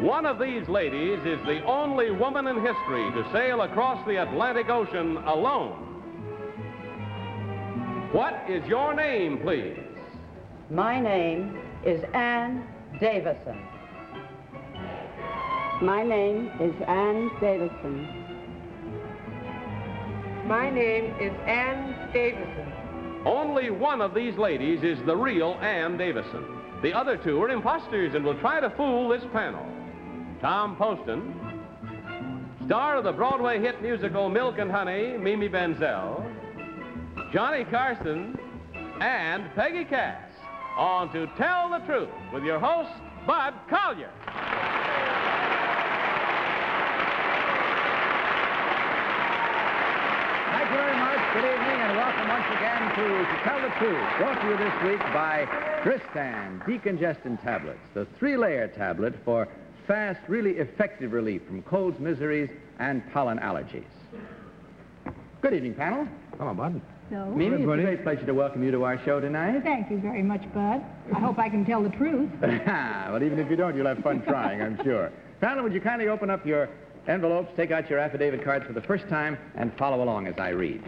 One of these ladies is the only woman in history to sail across the Atlantic Ocean alone. What is your name, please? My name is Ann Davison. My name is Ann Davison. My name is Ann Davison. Only one of these ladies is the real Ann Davison. The other two are imposters and will try to fool this panel. Tom Poston, star of the Broadway hit musical Milk and Honey, Mimi Benzel, Johnny Carson, and Peggy Cass, on To Tell the Truth with your host, Bud Collyer. Thank you very much. Good evening, and welcome once again to Tell the Truth, brought to you this week by Tristan Decongestant Tablets, the 3-layer tablet for fast, really effective relief from colds, miseries, and pollen allergies. Good evening, panel. Hello, Bud. No. Mimi, it's a great pleasure to welcome you to our show tonight. Thank you very much, Bud. I hope I can tell the truth. Well, even if you don't, you'll have fun trying, I'm sure. Panel, would you kindly open up your envelopes, take out your affidavit cards for the first time, and follow along as I read.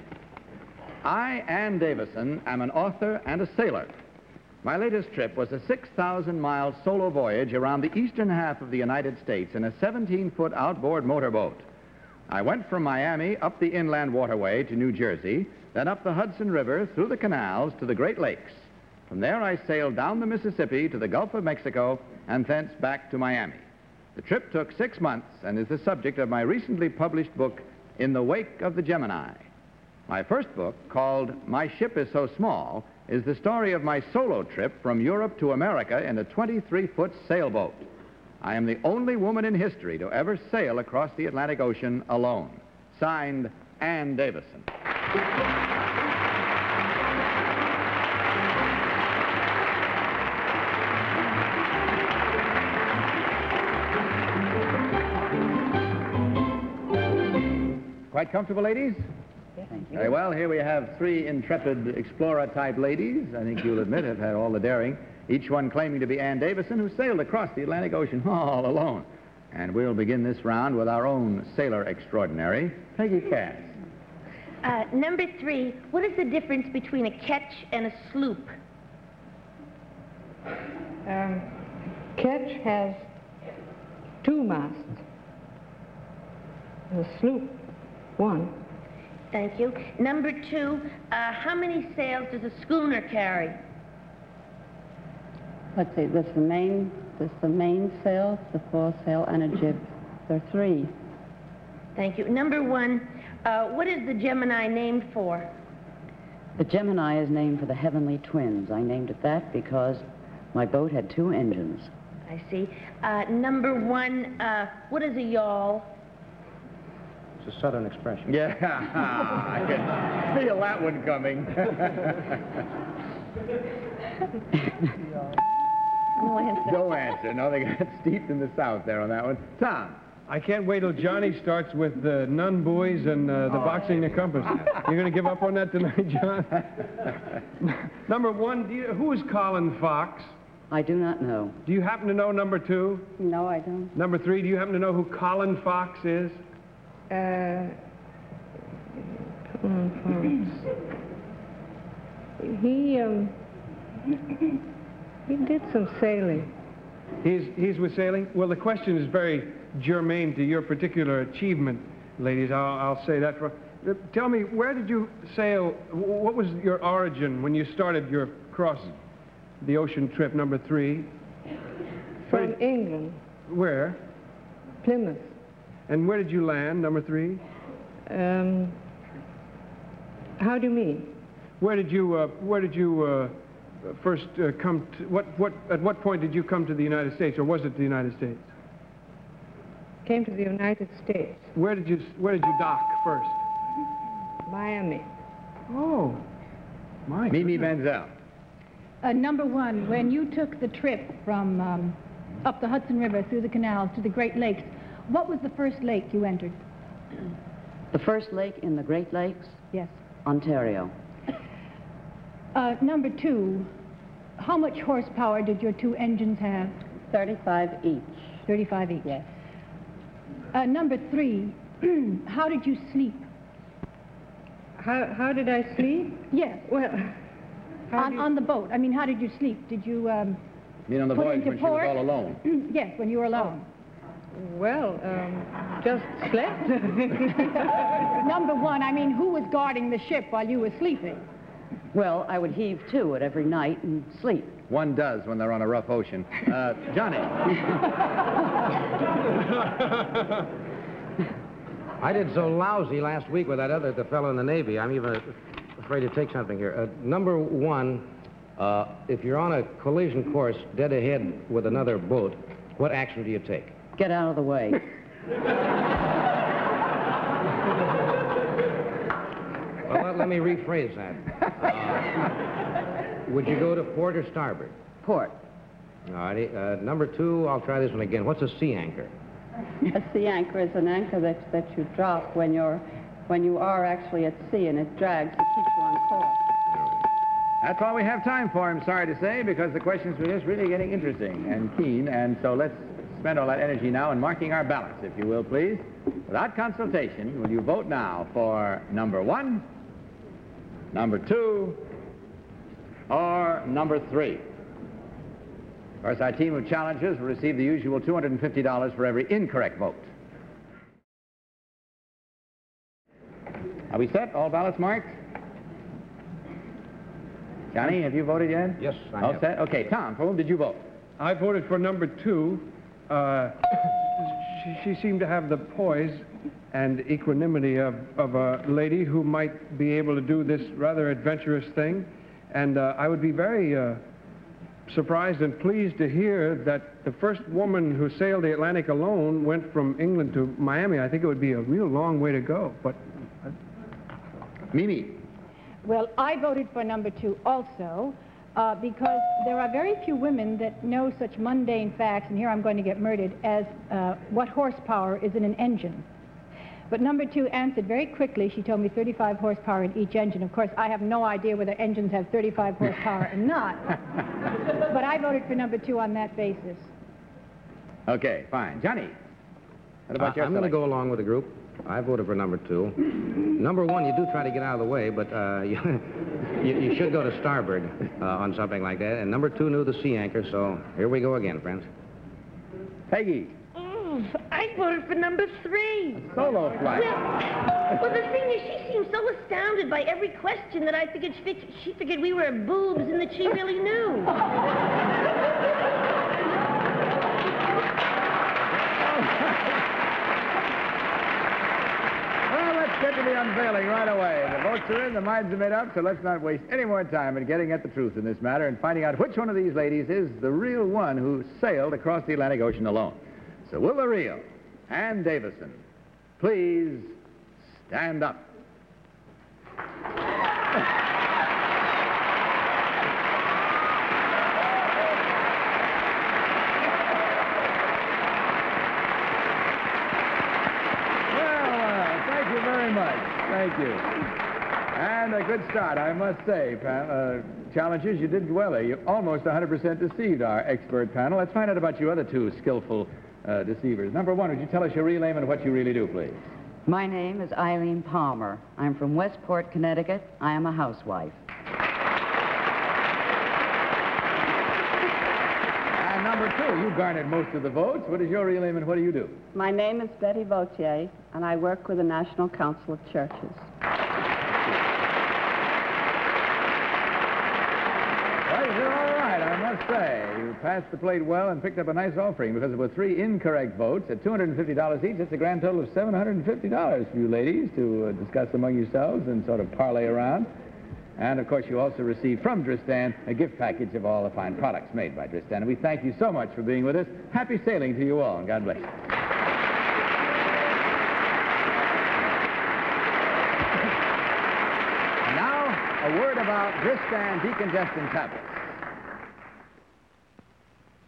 I, Ann Davison, am an author and a sailor. My latest trip was a 6,000-mile solo voyage around the eastern half of the United States in a 17-foot outboard motorboat. I went from Miami up the inland waterway to New Jersey, then up the Hudson River through the canals to the Great Lakes. From there, I sailed down the Mississippi to the Gulf of Mexico and thence back to Miami. The trip took 6 months and is the subject of my recently published book, In the Wake of the Gemini. My first book, called My Ship is So Small, is the story of my solo trip from Europe to America in a 23-foot sailboat. I am the only woman in history to ever sail across the Atlantic Ocean alone. Signed, Ann Davison. Quite comfortable, ladies? Thank you. Very well. Here we have 3 intrepid explorer-type ladies, I think you'll admit have had all the daring, each one claiming to be Ann Davison, who sailed across the Atlantic Ocean all alone. And we'll begin this round with our own sailor extraordinary, Peggy Cass. Number 3, what is the difference between a ketch and a sloop? Ketch has 2 masts. The sloop, 1. Thank you. Number 2, how many sails does a schooner carry? Let's see, this is the main sail, the foresail, and a jib. There are 3. Thank you. Number 1, what is the Gemini named for? The Gemini is named for the Heavenly Twins. I named it that because my boat had 2 engines. I see. Number 1, what is a yawl? It's a Southern expression. Yeah, I can feel that one coming. No answer. No answer. No, they got steeped in the South there on that one. Tom. I can't wait till Johnny starts with the nun buoys and the boxing the compass. You're going to give up on that tonight, John? Number 1, who is Colin Fox? I do not know. Do you happen to know number 2? No, I don't. Number 3, do you happen to know who Colin Fox is? He did some sailing. He's with sailing? Well, the question is very germane to your particular achievement, ladies. I'll say that. Tell me, where did you sail? What was your origin when you started your cross the ocean trip, number 3? From England. Where? Plymouth. And where did you land, number 3? How do you mean? Where did you first come to, at what point did you come to the United States, or was it the United States? Came to the United States. Where did you Dock first? Miami. Oh, my Mimi goodness. Benzel. Number 1, when you took the trip from up the Hudson River through the canals to the Great Lakes, what was the first lake you entered? The first lake in the Great Lakes? Yes. Ontario. Number 2, how much horsepower did your 2 engines have? 35 each. 35 each. Yes. Number 3, how did you sleep? How did I sleep? Yes. Well, On the boat. I mean, how did you sleep? Did you You know, the put voyage into when she was port? all alone. Yes, when you were alone. just slept. Number 1, I mean, who was guarding the ship while you were sleeping? Well, I would heave to it every night and sleep. One does when they're on a rough ocean. Johnny. I did so lousy last week with the fellow in the Navy. I'm even afraid to take something here. Number 1, if you're on a collision course dead ahead with another boat, what action do you take? Get out of the way. Well, let me rephrase that. Would you go to port or starboard? Port. All righty. Number 2, I'll try this one again. What's a sea anchor? A sea anchor is an anchor that you drop when you are actually at sea, and it drags to keep you on course. That's all we have time for, I'm sorry to say, because the questions were just really getting interesting and keen, and so let's spend all that energy now in marking our ballots, if you will, please. Without consultation, will you vote now for number 1, number 2, or number 3? Of course, our team of challengers will receive the usual $250 for every incorrect vote. Are we set? All ballots marked? Johnny, have you voted yet? Yes, I All have. set? Okay, Tom, for whom did you vote? I voted for number 2. She seemed to have the poise and equanimity of a lady who might be able to do this rather adventurous thing. And I would be very surprised and pleased to hear that the first woman who sailed the Atlantic alone went from England to Miami. I think it would be a real long way to go. But Mimi. Well, I voted for number 2 also, because there are very few women that know such mundane facts, and here I'm going to get murdered, as what horsepower is in an engine. But number 2 answered very quickly. She told me 35 horsepower in each engine. Of course, I have no idea whether engines have 35 horsepower or not. But I voted for number 2 on that basis. Okay, fine. Johnny, what about your I'm going to selection? go along with the group. I voted for number 2. Number 1, you do try to get out of the way, but you should go to starboard on something like that. And number 2 knew the sea anchor, so here we go again, friends. Peggy. I voted for number 3. Solo flight. Well, the thing is, she seemed so astounded by every question that I figured she figured we were boobs and that she really knew. Well, let's get to the unveiling right away. The votes are in, the minds are made up, so let's not waste any more time in getting at the truth in this matter and finding out which one of these ladies is the real one who sailed across the Atlantic Ocean alone. So will the real Ann Davison please stand up? Thank you very much. Thank you. And a good start, I must say, challengers, you did well there. You almost 100% deceived our expert panel. Let's find out about you other 2 skillful deceivers. Number 1, would you tell us your real name and what you really do, please? My name is Eileen Palmer. I'm from Westport, Connecticut. I am a housewife. And number 2, you garnered most of the votes. What is your real name and what do you do? My name is Betty Vautier, and I work with the National Council of Churches. Well, you did all right, I must say. You passed the plate well and picked up a nice offering because there were 3 incorrect votes at $250 each. That's a grand total of $750 for you ladies to discuss among yourselves and sort of parlay around. And, of course, you also received from Dristan a gift package of all the fine products made by Dristan. And we thank you so much for being with us. Happy sailing to you all, and God bless you. And now, a word about Dristan decongestant tablets.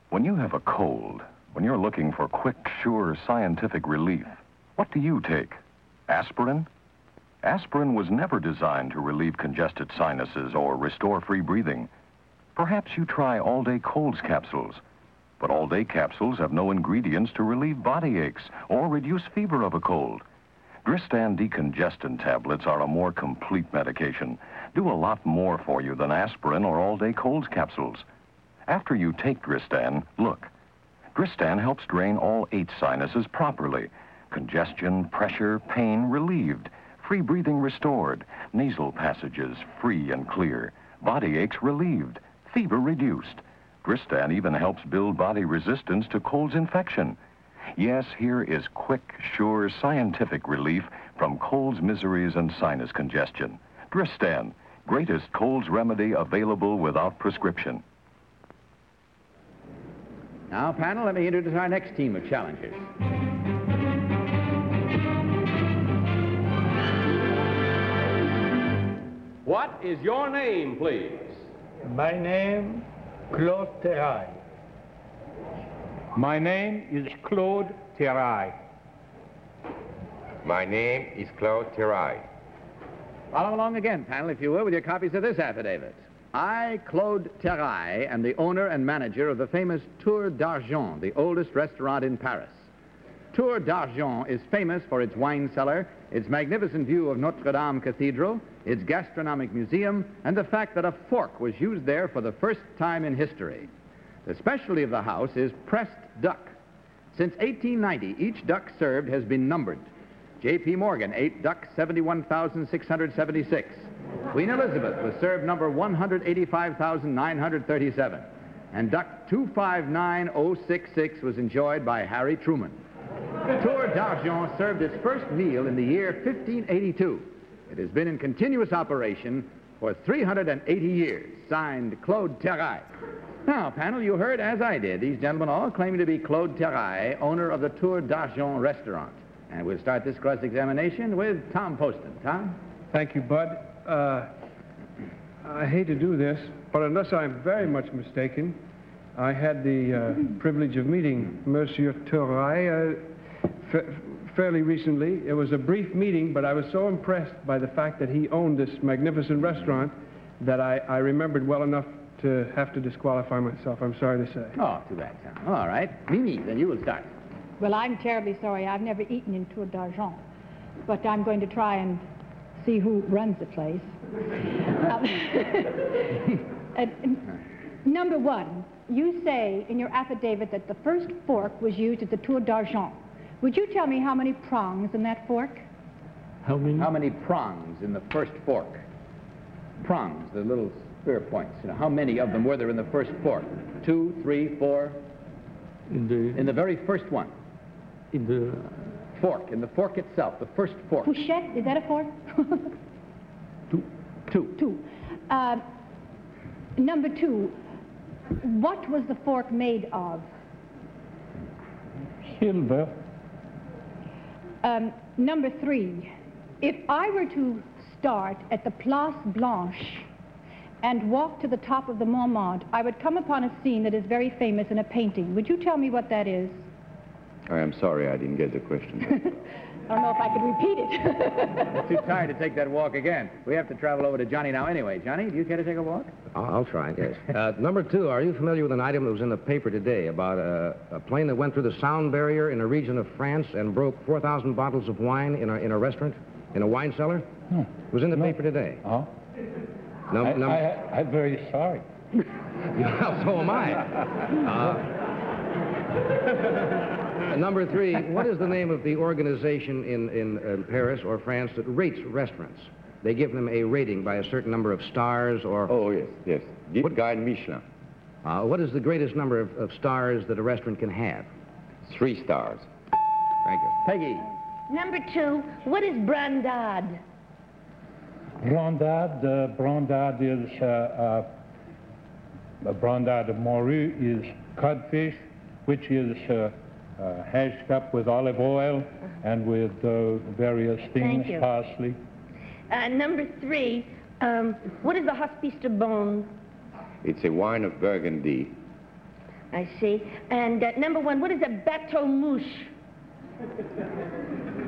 When you have a cold, when you're looking for quick, sure, scientific relief, what do you take? Aspirin? Aspirin was never designed to relieve congested sinuses or restore free breathing. Perhaps you try all-day colds capsules. But all-day capsules have no ingredients to relieve body aches or reduce fever of a cold. Dristan decongestant tablets are a more complete medication. Do a lot more for you than aspirin or all-day colds capsules. After you take Dristan, look. Dristan helps drain all 8 sinuses properly. Congestion, pressure, pain relieved. Free breathing restored. Nasal passages free and clear. Body aches relieved. Fever reduced. Dristan even helps build body resistance to cold's infection. Yes, here is quick, sure, scientific relief from cold's miseries and sinus congestion. Dristan, greatest cold's remedy available without prescription. Now, panel, let me introduce our next team of challengers. What is your name, please? My name, Claude Terrail. My name is Claude Terrail. My name is Claude Terrail. Follow along again, panel, if you will, with your copies of this affidavit. I, Claude Terrail, am the owner and manager of the famous Tour d'Argent, the oldest restaurant in Paris. Tour d'Argent is famous for its wine cellar, its magnificent view of Notre Dame Cathedral, its gastronomic museum, and the fact that a fork was used there for the first time in history. The specialty of the house is pressed duck. Since 1890, each duck served has been numbered. J.P. Morgan ate duck 71,676. Queen Elizabeth was served number 185,937. And duck 259066 was enjoyed by Harry Truman. Tour d'Argent served its first meal in the year 1582. It has been in continuous operation for 380 years. Signed, Claude Terrail. Now, panel, you heard, as I did, these gentlemen all claiming to be Claude Terrail, owner of the Tour d'Argent restaurant. And we'll start this cross-examination with Tom Poston. Tom? Thank you, Bud. I hate to do this, but unless I'm very much mistaken, I had the privilege of meeting Monsieur Terrail fairly recently. It was a brief meeting, but I was so impressed by the fact that he owned this magnificent restaurant that I remembered well enough to have to disqualify myself, I'm sorry to say. Oh, too bad, Tom. All right. Mimi, then you will start. Well, I'm terribly sorry. I've never eaten in Tour d'Argent, but I'm going to try and see who runs the place. Number one, you say in your affidavit that the first fork was used at the Tour d'Argent. Would you tell me how many prongs in that fork? How many? How many prongs in the first fork? Prongs, the little spear points. You know, how many of them were there in the first fork? 2, 3, 4? In the very first one. In the fork, in the fork itself, the first fork. Pouchette, is that a fork? Two. Number two, what was the fork made of? Silver. Number three, if I were to start at the Place Blanche and walk to the top of the Montmartre, I would come upon a scene that is very famous in a painting. Would you tell me what that is? I am sorry I didn't get the question. I don't know if I could repeat it. I'm too tired to take that walk again. We have to travel over to Johnny now anyway. Johnny, do you care to take a walk? I'll try, yes. Number two, are you familiar with an item that was in the paper today about a plane that went through the sound barrier in a region of France and broke 4,000 bottles of wine in a restaurant, in a wine cellar? No. It was in the paper today. Oh? I'm very sorry. Well, so am I. Number three, what is the name of the organization in Paris or France that rates restaurants? They give them a rating by a certain number of stars or... Oh, yes. Guide Michelin. What is the greatest number of stars that a restaurant can have? 3 stars. Thank you. Peggy. Number two, what is brandade? Brandade is brandade morue is codfish, which is hashed up with olive oil and with various things, parsley. Number three, what is the Hospice de Beaune? It's a wine of Burgundy. I see. And number one, what is a bateau mouche?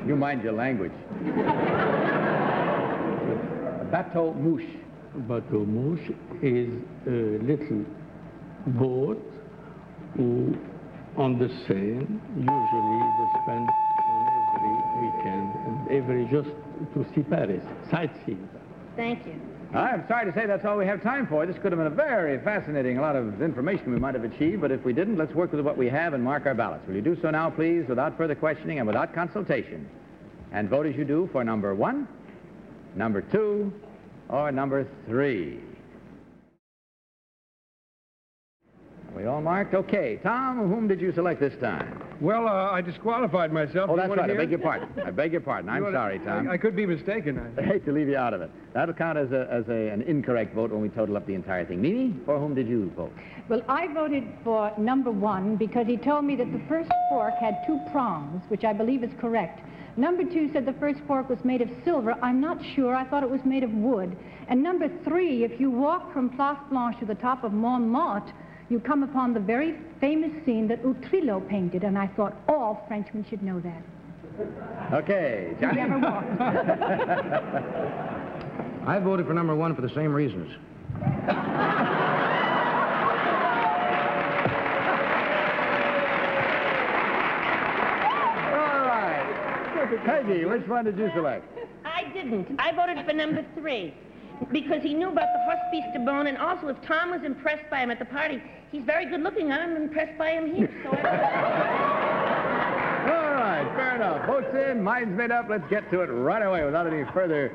You mind your language. A bateau mouche. Bateau mouche is a little boat on the Seine. Usually they spend on every weekend and every just to see Paris, sightseeing. Thank you. I'm sorry to say that's all we have time for. This could have been a very fascinating, a lot of information we might have achieved, but if we didn't, let's work with what we have and mark our ballots. Will you do so now, please, without further questioning and without consultation? And vote as you do for number 1, number 2, or number 3. Are we all marked? Okay. Tom, whom did you select this time? Well, I disqualified myself. Oh, You that's wanna right. I hear? beg your pardon. I beg your pardon. I'm sorry, Tom. I could be mistaken. I hate to leave you out of it. That'll count as an incorrect vote when we total up the entire thing. Mimi, for whom did you vote? Well, I voted for number 1 because he told me that the first fork had 2 prongs, which I believe is correct. Number 2 said the first fork was made of silver. I'm not sure. I thought it was made of wood. And number 3, if you walk from Place Blanche to the top of Montmartre, you come upon the very famous scene that Utrillo painted, and I thought all Frenchmen should know that. Okay, Johnny. You never walked. I voted for number 1 for the same reasons. All right. Peggy, which one did you select? I didn't. I voted for number 3. Because he knew about the Hospice de Beaune, and also if Tom was impressed by him at the party, he's very good looking. I'm impressed by him here, so I... All right, fair enough. Votes in, minds made up. Let's get to it right away without any further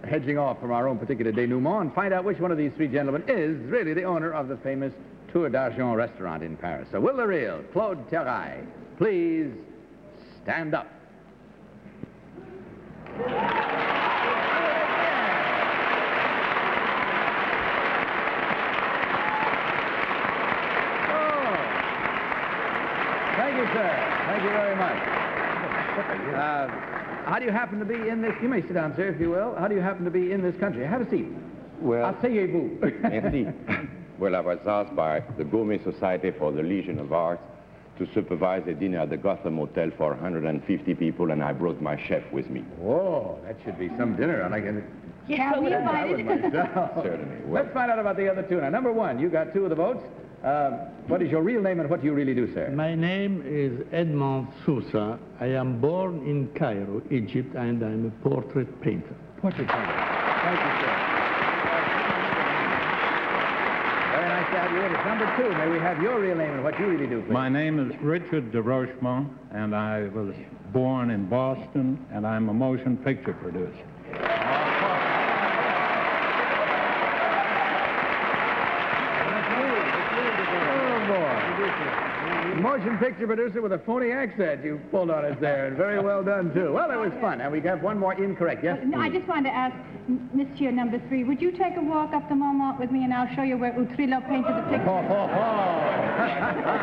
hedging off from our own particular denouement and find out which one of these 3 gentlemen is really the owner of the famous Tour d'Argent restaurant in Paris. So will the real Claude Terrail please stand up? Thank you, sir. Thank you very much. How do you happen to be in this... You may sit down, sir, if you will. How do you happen to be in this country? Have a seat. Well, Asseyez-vous. merci. Well, I was asked by the Gourmet Society for the Legion of Arts to supervise a dinner at the Gotham Hotel for 150 people, and I brought my chef with me. Whoa, that should be some dinner. I like it. Yeah, we invited. Certainly. Well, Let's find out about the other 2. Now, number 1, you got 2 of the votes. What is your real name and what do you really do, sir? My name is Edmond Sousa. I am born in Cairo, Egypt, and I'm a portrait painter. Portrait painter. Thank you, sir. Very nice to have you with us. Number 2, may we have your real name and what you really do, please? My name is Richard de Rochemont, and I was born in Boston, and I'm a motion picture producer. Motion picture producer with a phony accent you pulled on us there, and very well done, too. Well, it was fun, and we got one more incorrect. Yes? No, I just wanted to ask Monsieur number 3, would you take a walk up to Montmartre with me, and I'll show you where Utrillo painted the picture? I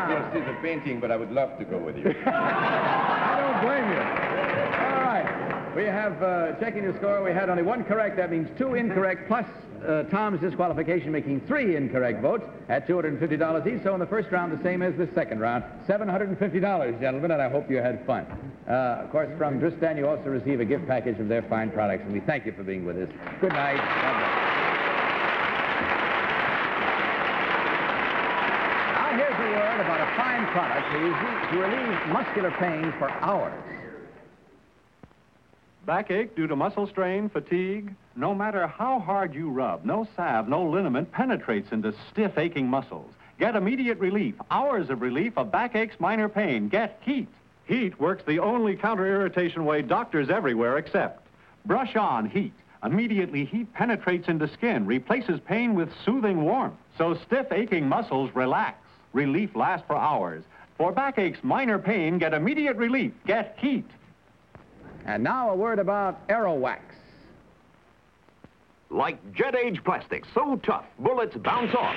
don't see the painting, but I would love to go with you. I don't blame you. All right. We have, checking the score, we had only 1 correct. That means 2 incorrect, plus Tom's disqualification, making 3 incorrect votes at $250 each. So in the first round, the same as the second round, $750, gentlemen, and I hope you had fun. Of course, from Dristan, you also receive a gift package of their fine products, and we thank you for being with us. Good night. God bless. Now, here's a word about a fine product to relieve muscular pain for hours. Backache due to muscle strain, fatigue. No matter how hard you rub, no salve, no liniment penetrates into stiff, aching muscles. Get immediate relief, hours of relief of backache's minor pain. Get Heat. Heat works the only counter-irritation way doctors everywhere accept. Brush on Heat. Immediately, heat penetrates into skin, replaces pain with soothing warmth. So stiff, aching muscles relax. Relief lasts for hours. For backache's minor pain, get immediate relief. Get Heat. And now a word about Aerowax. Like jet-age plastic, so tough, bullets bounce off.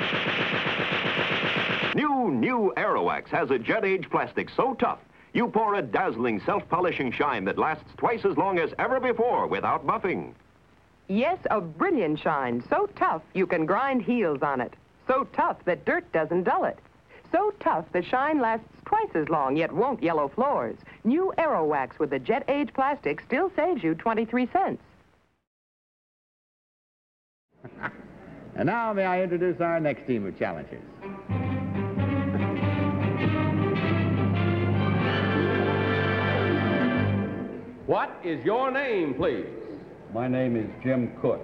New Aerowax has a jet-age plastic so tough, you pour a dazzling, self-polishing shine that lasts twice as long as ever before without buffing. Yes, a brilliant shine, so tough you can grind heels on it. So tough that dirt doesn't dull it. So tough the shine lasts twice as long, yet won't yellow floors. New Aerowax with the jet-age plastic still saves you 23 cents. And now may I introduce our next team of challengers. What is your name, please? My name is Jim Cook.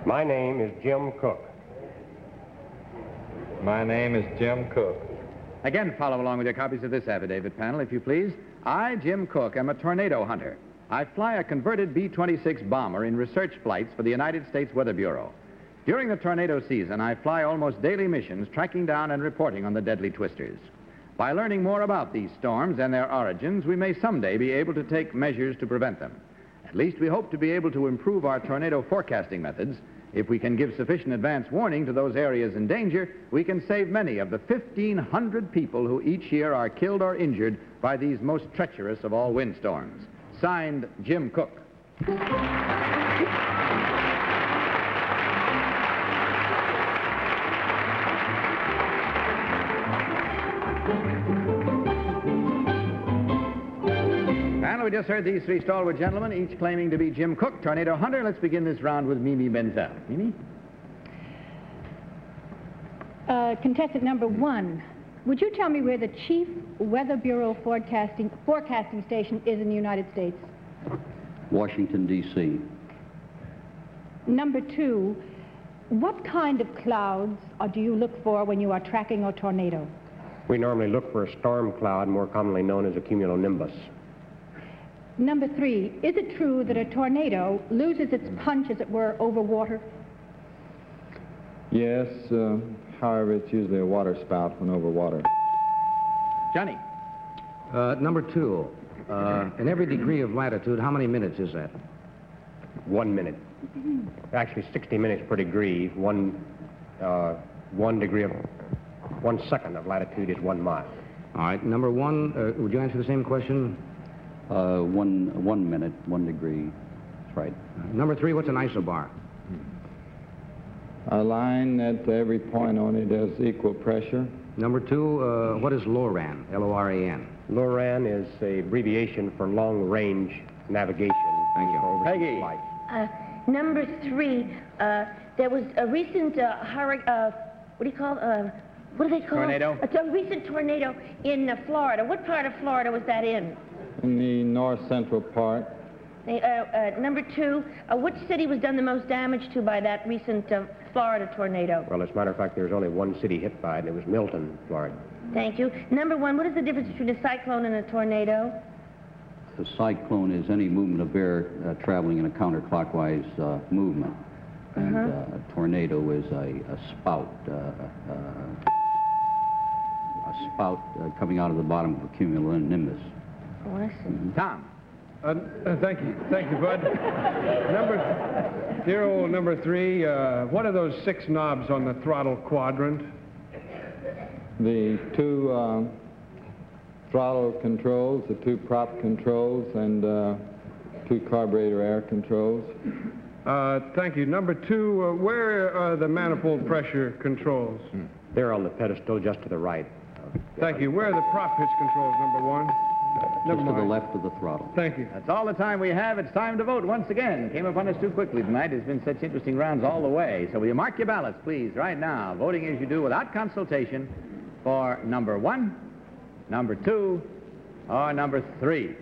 My name is Jim Cook. My name is Jim Cook. Again, follow along with your copies of this affidavit, panel, if you please. I, Jim Cook, am a tornado hunter. I fly a converted B-26 bomber in research flights for the United States Weather Bureau. During the tornado season, I fly almost daily missions tracking down and reporting on the deadly twisters. By learning more about these storms and their origins, we may someday be able to take measures to prevent them. At least we hope to be able to improve our tornado forecasting methods. If we can give sufficient advance warning to those areas in danger, we can save many of the 1,500 people who each year are killed or injured by these most treacherous of all windstorms. Signed, Jim Cook. We just heard these three stalwart gentlemen, each claiming to be Jim Cook, tornado hunter. Let's begin this round with Mimi Benzel. Mimi? Contestant number 1, would you tell me where the Chief Weather Bureau forecasting station is in the United States? Washington, D.C. Number 2, what kind of clouds do you look for when you are tracking a tornado? We normally look for a storm cloud, more commonly known as a cumulonimbus. Number 3, is it true that a tornado loses its punch, as it were, over water? Yes, however, it's usually a water spout when over water. Johnny? Number 2, in every degree of latitude, how many minutes is that? 1 minute. Actually, 60 minutes per degree. 1 second of latitude is 1 mile. All right. Number 1, would you answer the same question? 1 minute, 1 degree. That's right. Number 3, what's an isobar? A line at every point on it has equal pressure. Number 2, what is LORAN? L-O-R-A-N. LORAN is an abbreviation for long-range navigation. Thank you. Peggy? Number 3, there was a recent hurricane, what do they call Tornado? It? A recent tornado in Florida. What part of Florida was that in? In the north-central part. Number 2, which city was done the most damage to by that recent Florida tornado? Well, as a matter of fact, there was only 1 city hit by it, and it was Milton, Florida. Thank you. Number 1, what is the difference between a cyclone and a tornado? The cyclone is any movement of air traveling in a counterclockwise movement. And a tornado is a spout. A spout coming out of the bottom of a cumulonimbus. Oh, I see. Tom? Thank you, Bud. Dear old number 3, what are those 6 knobs on the throttle quadrant? The 2 throttle controls, the 2 prop controls, and 2 carburetor air controls. Thank you. Number 2, where are the manifold pressure controls? They're on the pedestal just to the right. Thank you. Where are the prop pitch controls, number 1? Just to the left of the throttle. Thank you. That's all the time we have. It's time to vote once again. Came upon us too quickly tonight. It's been such interesting rounds all the way. So will you mark your ballots, please, right now, voting as you do without consultation for number 1, number 2, or number 3.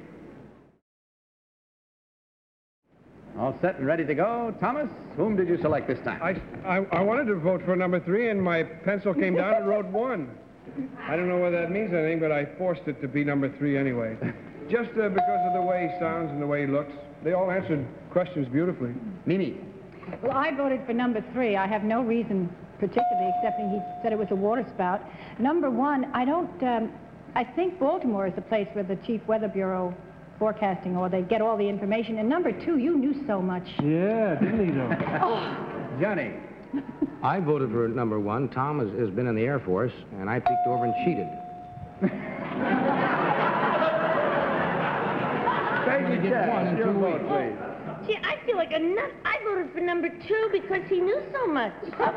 All set and ready to go. Thomas, whom did you select this time? I wanted to vote for number 3, and my pencil came down and wrote 1. I don't know whether that means anything, but I forced it to be number 3 anyway. Just because of the way he sounds and the way he looks. They all answered questions beautifully. Mimi? Well, I voted for number 3. I have no reason particularly, excepting he said it was a water spout. Number 1, I think Baltimore is the place where the Chief Weather Bureau forecasting, or they get all the information. And number 2, you knew so much. Yeah, didn't he, though? Johnny? I voted for number 1. Tom has been in the Air Force, and I peeked over and cheated. Thank you, Chad. Your vote, please. Gee, I feel like a nut. I voted for number 2 because he knew so much. All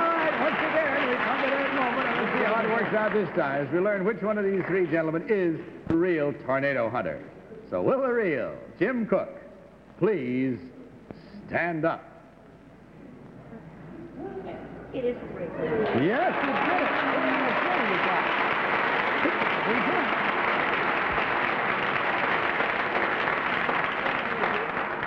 right, once again, we come to that moment, and let's see how it works out this time as we learn which one of these 3 gentlemen is the real tornado hunter. So will the real Jim Cook please stand up? It is 3. Yes, you did it.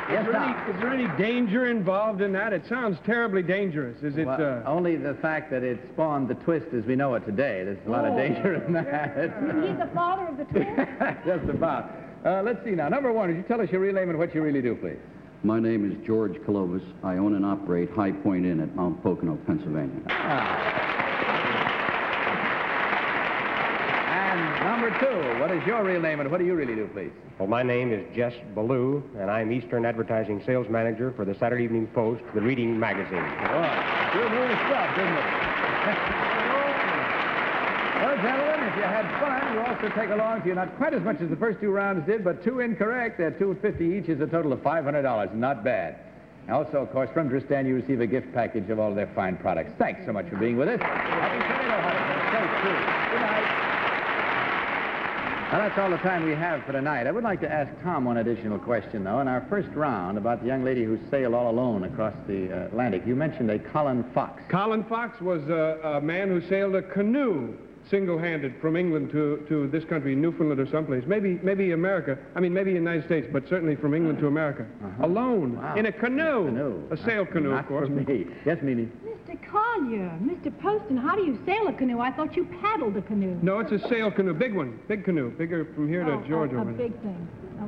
Yes, Tom. Is there any danger involved in that? It sounds terribly dangerous. Is it? Well, only the fact that it spawned the twist as we know it today. There's a lot of danger in that. He's the father of the twins? Just about. Let's see now. Number one, would you tell us your real name and what you really do, please? My name is George Clovis. I own and operate High Point Inn at Mount Pocono, Pennsylvania. And number two, what is your real name and what do you really do, please? Well, my name is Jess Ballou, and I'm Eastern Advertising Sales Manager for the Saturday Evening Post, the reading magazine. Boy, you're doing stuff, isn't it? Well, gentlemen, if you had fun, you also take along to you not quite as much as the first two rounds did, but two incorrect. They're $2.50 each is a total of $500. Not bad. Also, of course, from Dristan, you receive a gift package of all their fine products. Thanks so much for being with us. Happy tomato harvest. Good night. Now, that's all the time we have for tonight. I would like to ask Tom one additional question, though. In our first round, about the young lady who sailed all alone across the Atlantic, you mentioned a Colin Fox. Colin Fox was a man who sailed a canoe single-handed from England to this country, Newfoundland or someplace. Maybe America. I mean, maybe the United States, but certainly from England to America. Alone, in a canoe. A sail canoe, of course. Not for me. Yes, Mimi? Mr. Collier, Mr. Poston, how do you sail a canoe? I thought you paddled a canoe. No, it's a sail canoe. Big one. Big canoe. Bigger from here to Georgia. A big thing.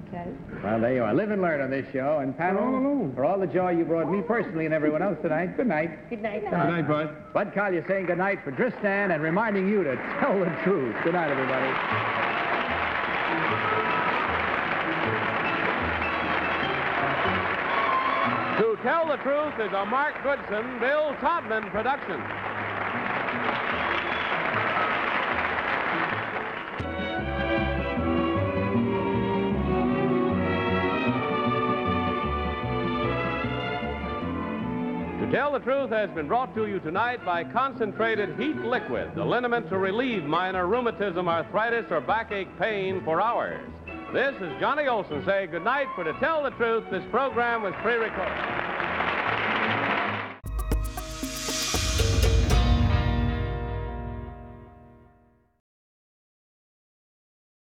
Okay. Well, there you are. Live and learn on this show. And panel, for all the joy you brought me personally and everyone else tonight, good night. Good night. Good night, Bud. Bud Collier saying good night for Dristan and reminding you to tell the truth. Good night, everybody. To Tell the Truth is a Mark Goodson, Bill Todman production. To Tell the Truth has been brought to you tonight by Concentrated Heat Liquid, the liniment to relieve minor rheumatism, arthritis, or backache pain for hours. This is Johnny Olson saying good night for To Tell the Truth. This program was pre-recorded.